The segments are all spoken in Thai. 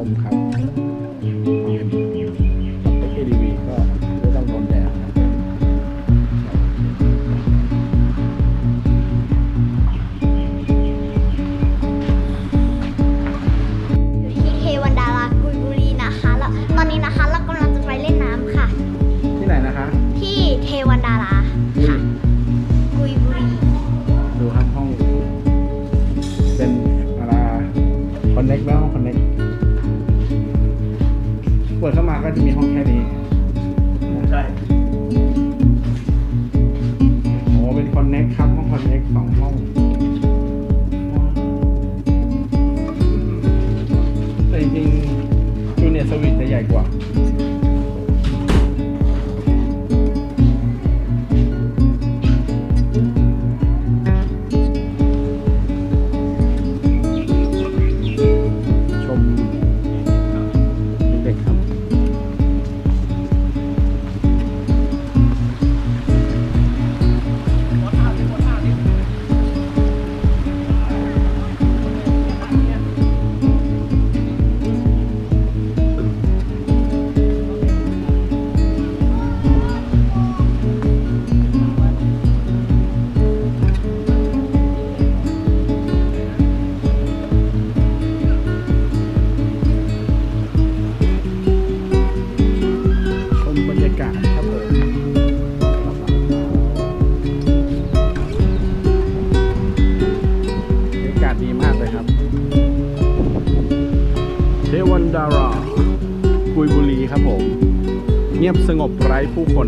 ร่มครับไป KTV ก็ไม่ต้องโดนแดดครับที่เทวันดารากุยบุรีนะคะแล้วตอนนี้นะคะเรากำลังจะไปเล่นน้ำค่ะที่ไหนนะคะที่เทวันดาราค่ะกุยบุรีดูครับห้องเป็นอะไรคอนเน็กแล้วห้องคอนเน็กเปิดเข้ามาก็จะมีห้องแค่นี้ใช่โอ้เป็นคอนเน็กครับห้องคอนเน็ก2 ห้องแต่จริงๆจูเนียร์สวีทจะใหญ่กว่าดารากุยบุรีครับผมเงียบสงบไร้ผู้คน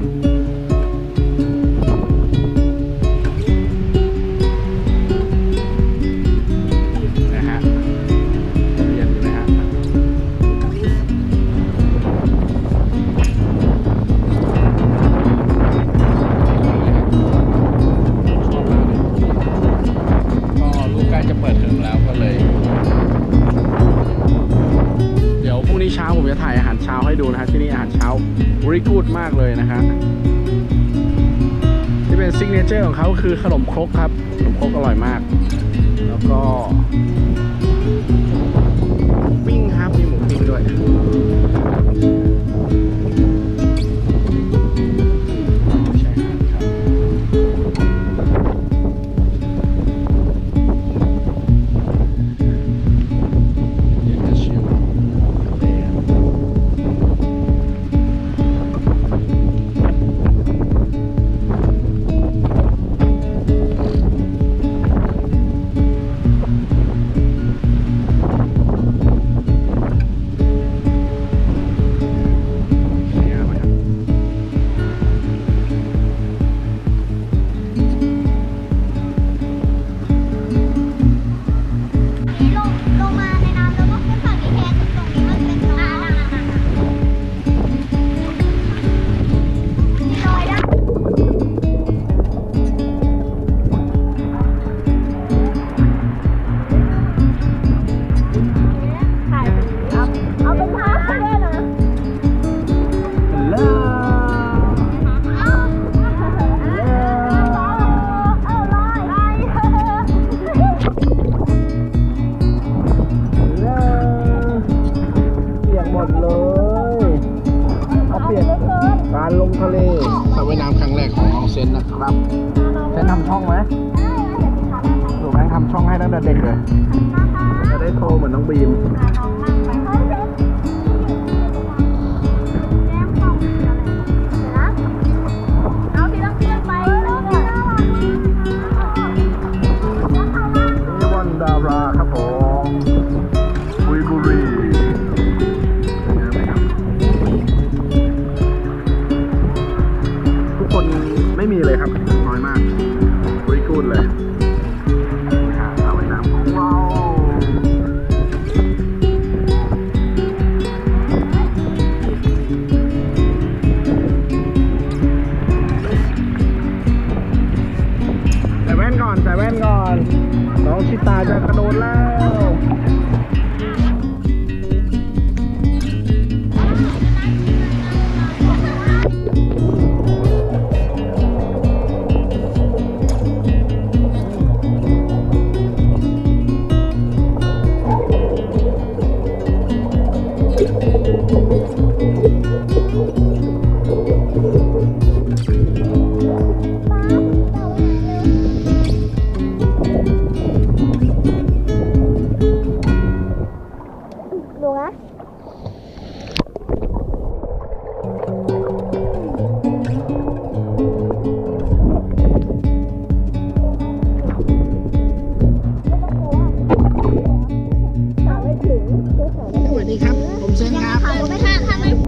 นะฮะเรียนอยู่นะฮะก็ลูกใกล้จะเปิดเทอมแล้วก็เลยพรุ่งนี้เช้าผมจะถ่ายอาหารเช้าให้ดูนะฮะที่นี่อาหารเช้า very good มากเลยนะฮะที่เป็นซิกเนเจอร์ของเขาคือขนมครกครับขนมครกอร่อยมากแล้วก็ปิ้งครับมีหมูปิ้งด้วยใช่ครับการลงทะเลสระว่ายน้ำครั้งแรกของน้องเซนนะครับเซนทำช่องไหมหนูแม่งทำช่องให้ตั้งแต่เด็กเลยจะได้โทรเหมือนน้องบีมนี่วันดาราครับผมกุยบุรีคนไม่มีเลยครับน้อยมากบริกูดเลยสระว่ายน้ำของเรา ดูนะสวัสดีครับ ผมเซนครับ ค่ะไม่ค่ะค่ะไม่ บ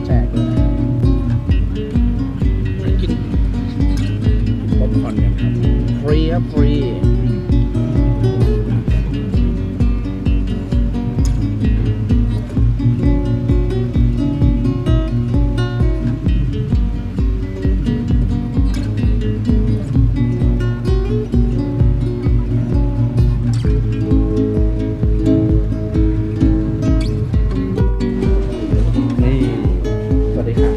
แจกด้วยนะครับไปกินป๊อปคอร์นกันครับฟรีครับฟรีนี่สวัสดีค่ะ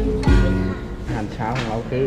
อาหารเช้าของเราคือ